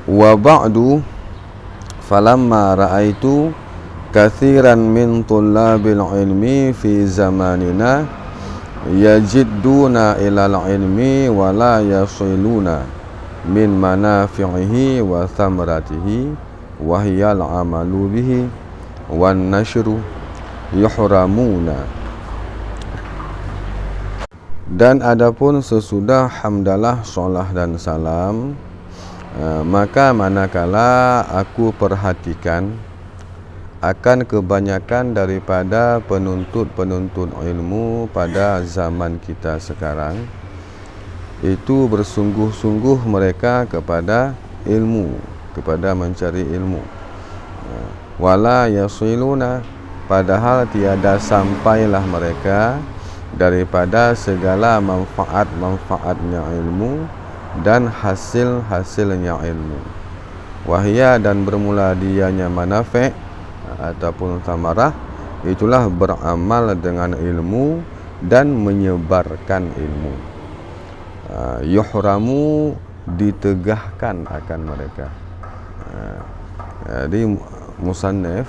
Wa ba'du falamma ra'aitu kathiran min tullabil ilmi fi zamanina yajidduna ilal ilmi wa la yasiluna min manafi'ihi wa thamaratihi wa hiyal amalu bihi wan nashru yuhramuna. Dan adapun sesudah hamdalah, salat dan salam, maka manakala aku perhatikan akan kebanyakan daripada penuntut-penuntut ilmu pada zaman kita sekarang, itu bersungguh-sungguh mereka kepada ilmu, kepada mencari ilmu. Wala yasiluna, padahal tiada sampailah mereka daripada segala manfaat-manfaatnya ilmu dan hasil-hasilnya ilmu. Wahya, dan bermula dianya manafi' ataupun samarah, itulah beramal dengan ilmu dan menyebarkan ilmu. Yuhramu, ditegahkan akan mereka. Jadi musannif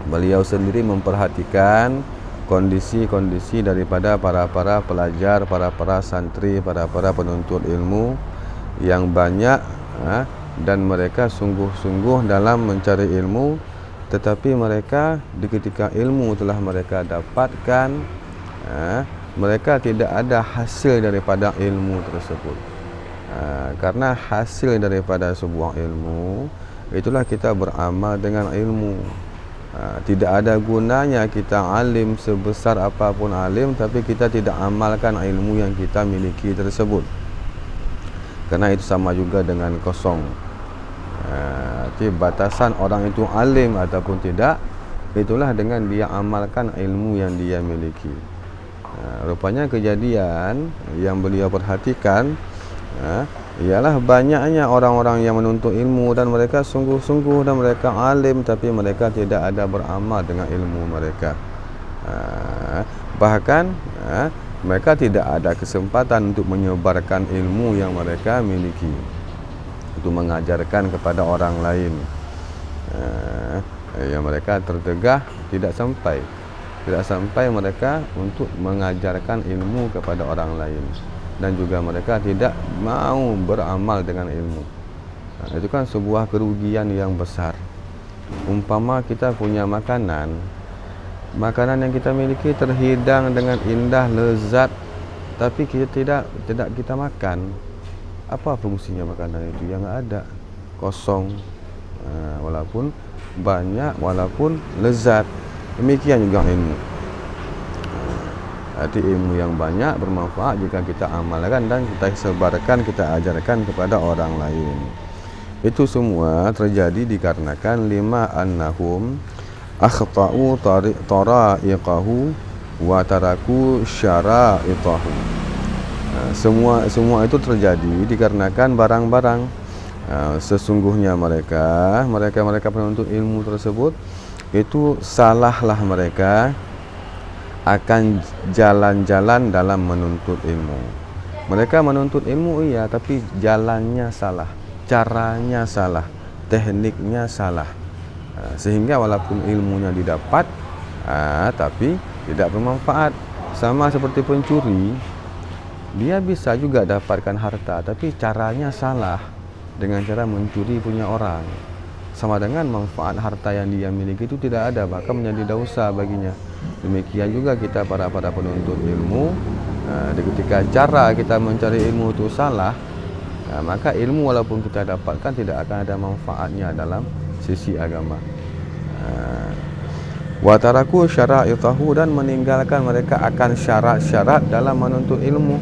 beliau sendiri memperhatikan kondisi-kondisi daripada para pelajar, para santri, para penuntut ilmu yang banyak, dan mereka sungguh-sungguh dalam mencari ilmu, tetapi mereka di ketika ilmu telah mereka dapatkan, mereka tidak ada hasil daripada ilmu tersebut. Karena hasil daripada sebuah ilmu, itulah kita beramal dengan ilmu. Tidak ada gunanya kita alim sebesar apapun alim, tapi kita tidak amalkan ilmu yang kita miliki tersebut, karena itu sama juga dengan kosong. Jadi batasan orang itu alim ataupun tidak, itulah dengan dia amalkan ilmu yang dia miliki. Rupanya kejadian yang beliau perhatikan, ialah banyaknya orang-orang yang menuntut ilmu dan mereka sungguh-sungguh dan mereka alim, tapi mereka tidak ada beramal dengan ilmu mereka. Bahkan mereka tidak ada kesempatan untuk menyebarkan ilmu yang mereka miliki, untuk mengajarkan kepada orang lain. Yang mereka tertegah tidak sampai mereka untuk mengajarkan ilmu kepada orang lain, dan juga mereka tidak mau beramal dengan ilmu. Itu kan sebuah kerugian yang besar. Umpama kita punya makanan yang kita miliki terhidang dengan indah, lezat, tapi kita tidak kita makan. Apa fungsinya makanan itu? Yang ada kosong, walaupun banyak, walaupun lezat. Demikian juga ilmu. Arti ilmu yang banyak bermanfaat jika kita amalkan dan kita sebarkan, kita ajarkan kepada orang lain. Itu semua terjadi dikarenakan lima annahum akhta'u tara'iqahu wa taraku syara'itahu. Semua itu terjadi dikarenakan barang-barang. Sesungguhnya mereka penuntut ilmu tersebut itu salahlah mereka akan jalan-jalan dalam menuntut ilmu. Mereka menuntut ilmu, iya, tapi jalannya salah, caranya salah, tekniknya salah, sehingga walaupun ilmunya didapat, tapi tidak bermanfaat. Sama seperti pencuri, dia bisa juga dapatkan harta, tapi caranya salah, dengan cara mencuri punya orang. Sama dengan manfaat harta yang dia miliki itu tidak ada, bahkan menjadi dosa baginya. Demikian juga kita para penuntut ilmu, ketika cara kita mencari ilmu itu salah, maka ilmu walaupun kita dapatkan tidak akan ada manfaatnya dalam sisi agama. Wa taraku syara'itahu, dan meninggalkan mereka akan syarat-syarat dalam menuntut ilmu.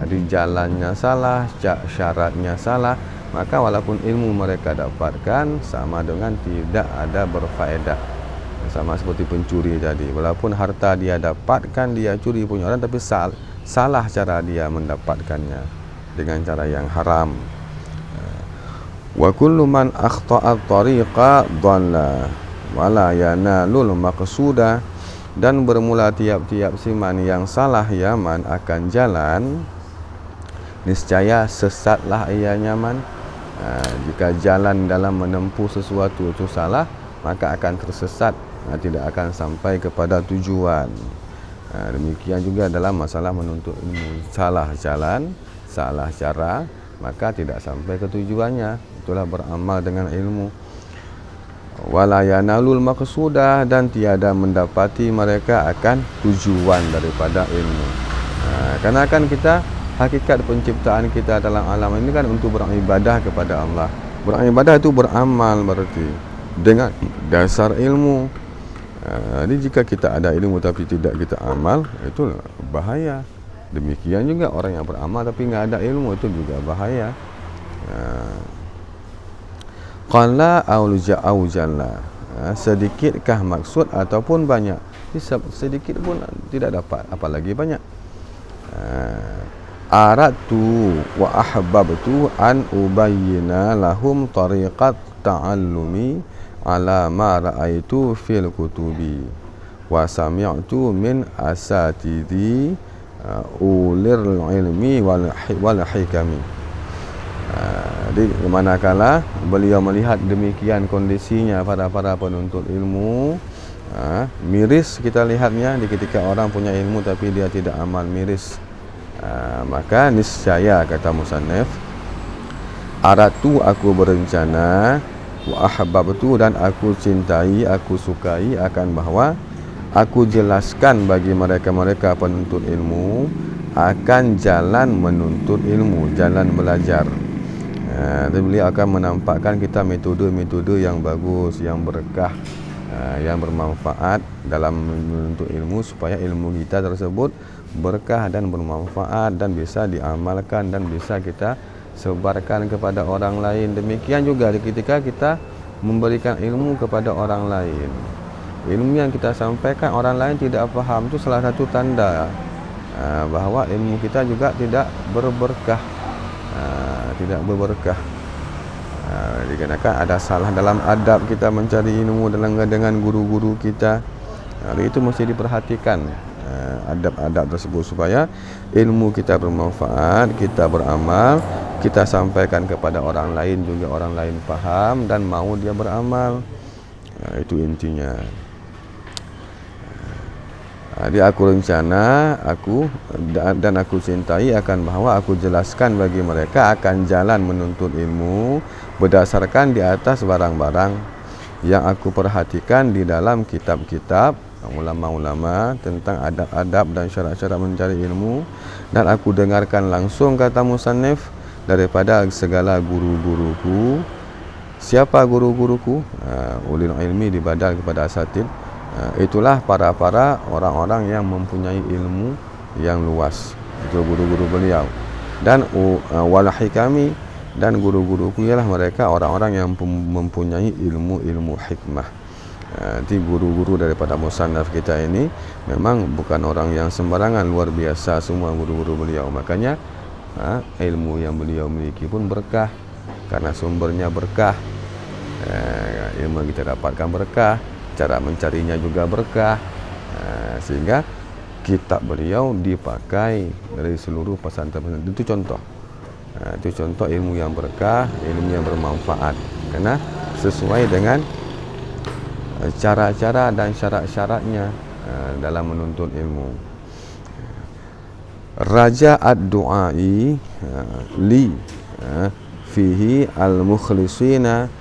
Jadi jalannya salah, syaratnya salah, maka walaupun ilmu mereka dapatkan sama dengan tidak ada berfaedah. Sama seperti pencuri tadi, walaupun harta dia dapatkan, dia curi punya orang, tapi salah cara dia mendapatkannya, dengan cara yang haram. Wa kullu man akhta'a tariqa dhalla wa la yanalul maqsuda, dan bermula tiap-tiap siman yang salah yaman akan jalan, niscaya sesatlah ia nyaman. Jika jalan dalam menempuh sesuatu itu salah, maka akan tersesat, tidak akan sampai kepada tujuan. Demikian juga dalam masalah menuntut ilmu, salah jalan, salah cara, maka tidak sampai ke tujuannya. Itulah beramal dengan ilmu. Wala yanalul maqsudah, dan tiada mendapati mereka akan tujuan daripada ilmu. Karena kan kita, hakikat penciptaan kita dalam alam ini kan untuk beribadah kepada Allah. Beribadah itu beramal berarti dengan dasar ilmu. Jadi jika kita ada ilmu tapi tidak kita amal, itu bahaya. Demikian juga orang yang beramal tapi nggak ada ilmu, itu juga bahaya. Qalla au jalla, sedikitkah maksud ataupun banyak? Sedikit pun tidak dapat, apalagi banyak. Aradtu wa ahbabtu an ubayyina lahum tariqat ta'allumi ala ma ra'aitu fil kutubi wa sami'tu min asatidhi ulir ilmi wal hikami. Jadi manakala beliau melihat demikian kondisinya para penuntut ilmu, miris kita lihatnya di ketika orang punya ilmu tapi dia tidak amal, miris. Maka niscaya, kata musannif, aratu, aku berencana, wa ahbabtu, dan aku cintai, aku sukai, akan bahwa aku jelaskan bagi mereka penuntut ilmu akan jalan menuntut ilmu, jalan belajar. Dan beliau akan menampakkan kita metode-metode yang bagus, yang berkah, yang bermanfaat dalam menuntut ilmu, supaya ilmu kita tersebut berkah dan bermanfaat dan bisa diamalkan dan bisa kita sebarkan kepada orang lain. Demikian juga ketika kita memberikan ilmu kepada orang lain, ilmu yang kita sampaikan orang lain tidak faham, itu salah satu tanda bahwa ilmu kita juga tidak berberkah, dikarenakan ada salah dalam adab kita mencari ilmu dengan guru-guru kita. Itu mesti diperhatikan adab-adab tersebut, supaya ilmu kita bermanfaat, kita beramal, kita sampaikan kepada orang lain juga, orang lain paham dan mau dia beramal. Itu intinya. Jadi aku rencana, aku cintai akan bahwa aku jelaskan bagi mereka akan jalan menuntut ilmu berdasarkan di atas barang-barang yang aku perhatikan di dalam kitab-kitab ulama-ulama tentang adab-adab dan syarat-syarat mencari ilmu, dan aku dengarkan langsung, kata musannif, daripada segala guru-guruku. Siapa guru-guruku? Ulil ilmi dibadal kepada asatid. Itulah para orang-orang yang mempunyai ilmu yang luas, itu guru-guru beliau. Dan wal hikami, dan guru-guruku ialah mereka orang-orang yang mempunyai ilmu hikmah. Jadi guru-guru daripada musannaf kita ini memang bukan orang yang sembarangan, luar biasa semua guru-guru beliau. Makanya ilmu yang beliau miliki pun berkah, karena sumbernya berkah. Ilmu yang kita dapatkan berkah, cara mencarinya juga berkah, sehingga kitab beliau dipakai dari seluruh pesantren. Itu contoh. Itu contoh ilmu yang berkah, ilmu yang bermanfaat, karena sesuai dengan cara-cara dan syarat-syaratnya dalam menuntut ilmu. Raja ad-du'ai li fihi al-mukhlisina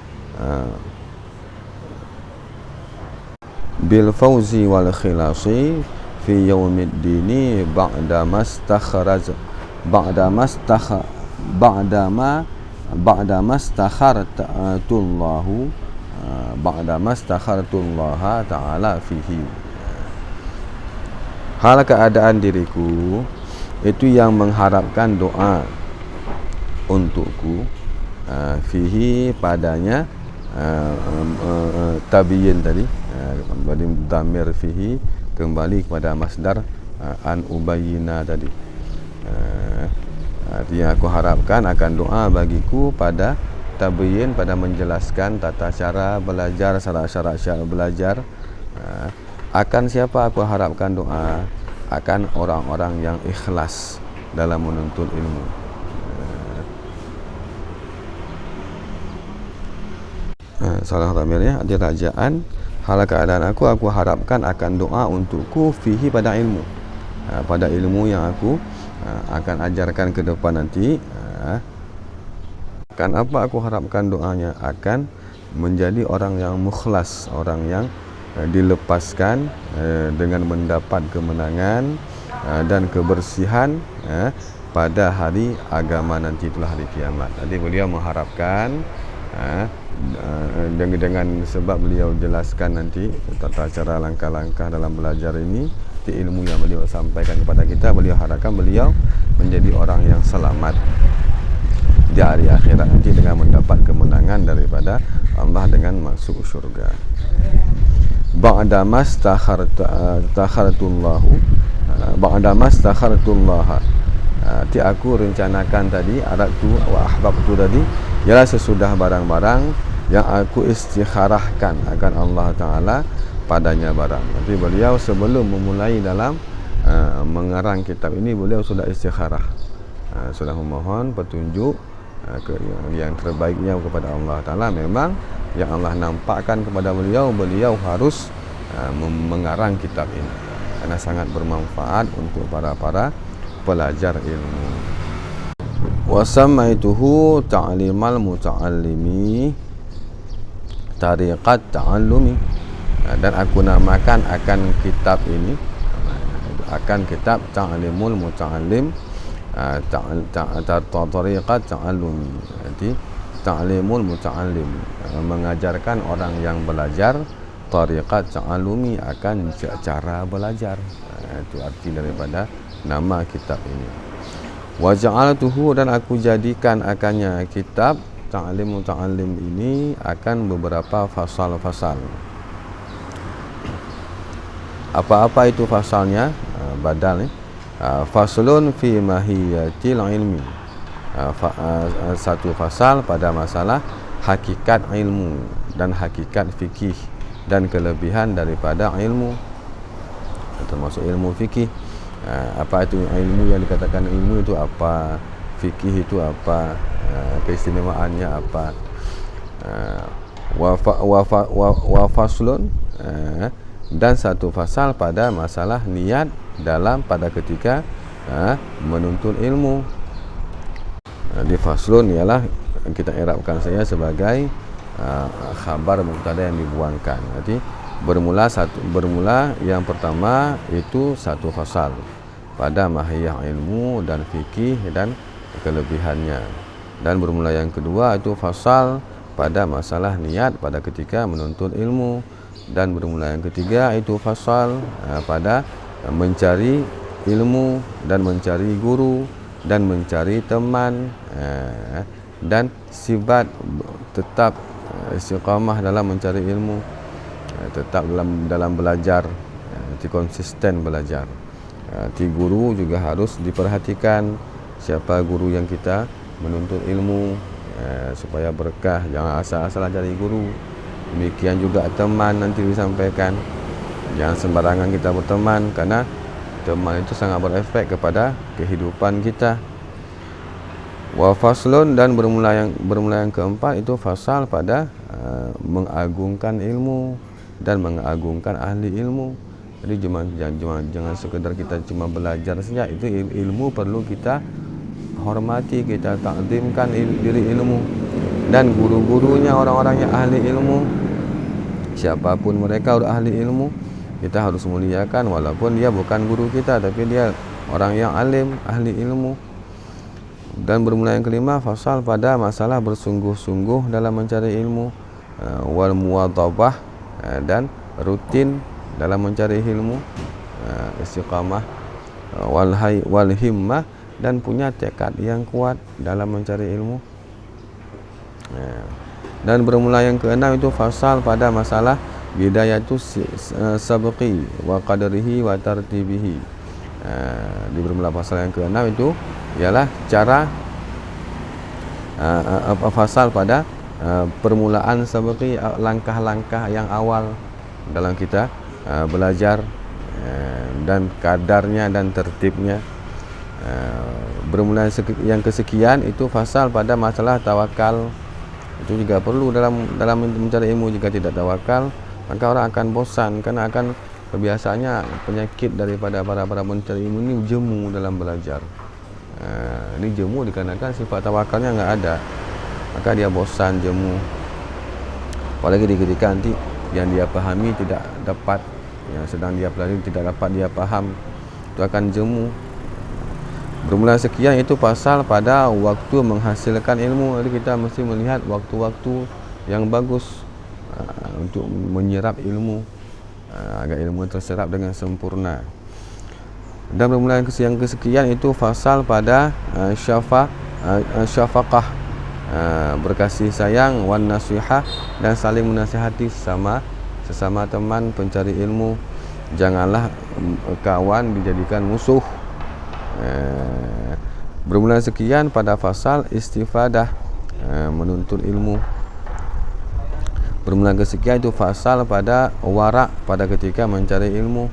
bil fawzi wal khilasi fi yaumiddini ba'da mastakharaj mastakhartullaha ta'ala fihi. Hal keadaan diriku itu yang mengharapkan doa untukku, fihi padanya, tabiyin tadi, kembali damir fihi kembali kepada masdar an ubayyina tadi. Artinya aku harapkan akan doa bagiku pada tabiyin, pada menjelaskan tata cara belajar, syarat-syarat belajar. Akan siapa aku harapkan doa? Akan orang-orang yang ikhlas dalam menuntut ilmu. Salah Ramir ya, di rajaan hal keadaan aku harapkan akan doa untukku fihi pada ilmu, pada ilmu yang aku akan ajarkan ke depan nanti. Kan apa aku harapkan doanya akan menjadi orang yang mukhlas, orang yang dilepaskan dengan mendapat kemenangan dan kebersihan pada hari agama nanti, itulah hari kiamat. Jadi beliau mengharapkan dengan sebab beliau jelaskan nanti tata cara langkah-langkah dalam belajar ini, di ilmu yang beliau sampaikan kepada kita, beliau harapkan beliau menjadi orang yang selamat di hari akhirat nanti dengan mendapat kemenangan daripada Allah dengan masuk syurga. Ba'damas takhartullahu ba'damas takhartullah, ti aku rencanakan tadi, aradtu wa ahbabtu tadi, ialah sesudah barang-barang yang aku istikharahkan akan Allah Ta'ala padanya barang. Jadi beliau sebelum memulai dalam mengarang kitab ini, beliau sudah istikharah, sudah memohon petunjuk yang terbaiknya kepada Allah Ta'ala. Memang yang Allah nampakkan kepada beliau, beliau harus mengarang kitab ini karena sangat bermanfaat untuk para pelajar ilmu. Wa samaituhu ta'limal muta'allimi tariqat ta'allumi, dan aku namakan akan kitab ini, akan kitab ta'limul muta'allim, tariqat ta'allumi. Jadi ta'limul muta'allim, mengajarkan orang yang belajar, tariqat ta'allumi, akan cara belajar. Itu arti daripada nama kitab ini. Wa ja'altuhu, dan aku jadikan akannya kitab ta'lim muta'allim ini akan beberapa fasal-fasal. Apa-apa itu fasalnya? Badal ni. Faslun fi mahiyatil ilmi, satu fasal pada masalah hakikat ilmu dan hakikat fikih dan kelebihan daripada ilmu, termasuk ilmu fikih. Apa itu ilmu yang dikatakan ilmu itu apa, fikih itu apa, keistimewaannya apa. Wa faslun, dan satu fasal pada masalah niat pada ketika menuntut ilmu. Di faslun ialah kita i'rabkan saja sebagai khabar mubtada yang dibuangkan. Jadi bermula yang pertama itu satu fasal pada mahiyah ilmu dan fikih dan kelebihannya, dan bermula yang kedua itu fasal pada masalah niat pada ketika menuntut ilmu, dan bermula yang ketiga itu fasal pada mencari ilmu dan mencari guru dan mencari teman, dan sifat tetap istiqamah dalam mencari ilmu, tetap dalam belajar, konsisten belajar. Guru juga harus diperhatikan, siapa guru yang kita menuntut ilmu, supaya berkah, jangan asal-asal cari guru. Demikian juga teman nanti disampaikan, jangan sembarangan kita berteman, karena teman itu sangat berefek kepada kehidupan kita. Wa faslun, dan bermula yang keempat itu fasal pada mengagungkan ilmu dan mengagungkan ahli ilmu. Jadi jangan sekedar kita cuma belajar saja, itu ilmu perlu kita hormati, kita takzimkan diri ilmu dan guru-gurunya, orang-orang yang ahli ilmu. Siapapun mereka sudah ahli ilmu, kita harus muliakan, walaupun dia bukan guru kita, tapi dia orang yang alim, ahli ilmu. Dan bermula yang kelima fasal pada masalah bersungguh-sungguh dalam mencari ilmu, wal muwadhabah, dan rutin dalam mencari ilmu, istiqamah, wal himmah, dan punya tekad yang kuat dalam mencari ilmu. Dan bermula yang keenam itu fasal pada masalah bidayatu sabqi wa qadrihi wa tartibihi. Di bermula fasal yang keenam itu ialah cara fasal pada permulaan sabqi, langkah-langkah yang awal dalam kita belajar, dan kadarnya dan tertibnya. Bermula yang kesekian itu fasal pada masalah tawakal Itu juga perlu dalam mencari ilmu. Jika tidak tawakal, maka orang akan bosan, karena akan kebiasaannya penyakit daripada para pencari ilmu ini jemu dalam belajar. Ini jemu dikarenakan sifat tawakalnya enggak ada, maka dia bosan, jemu. Apalagi di ketika nanti yang dia pahami tidak dapat, yang sedang dia pelajari tidak dapat dia faham, itu akan jemu. Bermula sekian itu pasal pada waktu menghasilkan ilmu. Jadi kita mesti melihat waktu-waktu yang bagus untuk menyerap ilmu, agar ilmu terserap dengan sempurna. Dan bermula yang kesekian itu fasal pada syafaqah, berkasih sayang, wan nasihah, dan saling menasihati sesama teman pencari ilmu. Janganlah kawan dijadikan musuh. Bermula sekian pada fasal istifadah, menuntut ilmu. Bermula kesekian itu fasal pada warak, pada ketika mencari ilmu,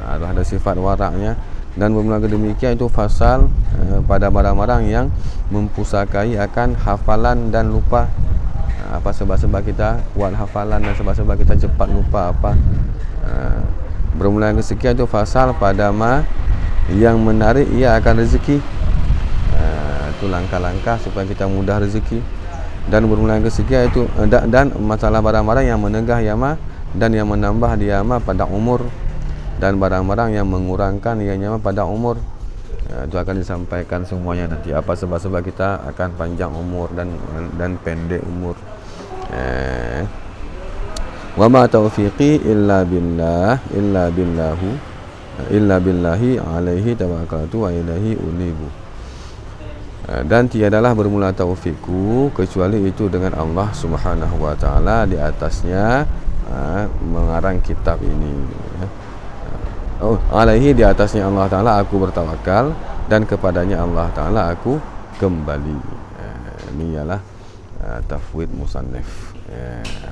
ada sifat waraknya. Dan bermula kedemikian itu fasal pada barang-barang yang mempusakai akan hafalan dan lupa. Apa sebab-sebab kita kuat hafalan dan sebab-sebab kita cepat lupa apa. Bermula kesekian itu fasal pada yang menarik ia akan rezeki. Itu langkah-langkah supaya kita mudah rezeki. Dan bermula kesekian itu dan masalah barang-barang yang menegah yama dan yang menambah diama pada umur, dan barang-barang yang mengurangkan ianya pada umur. Itu akan disampaikan semuanya nanti, apa sebab-sebab kita akan panjang umur dan pendek umur. Wa ma taufiqi illa billahi alaihi tawakkaltu wa ilaihi unibu. Dan tiadalah bermula taufikku kecuali itu dengan Allah Subhanahu wa taala, di atasnya mengarang kitab ini. Alaihi, di atasnya Allah taala aku bertawakal, dan kepadanya Allah taala aku kembali. Ini ialah tafwid musannif.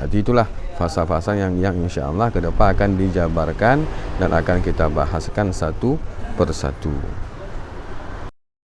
Jadi itulah fasa-fasa yang insya-Allah ke depan akan dijabarkan dan akan kita bahaskan satu persatu.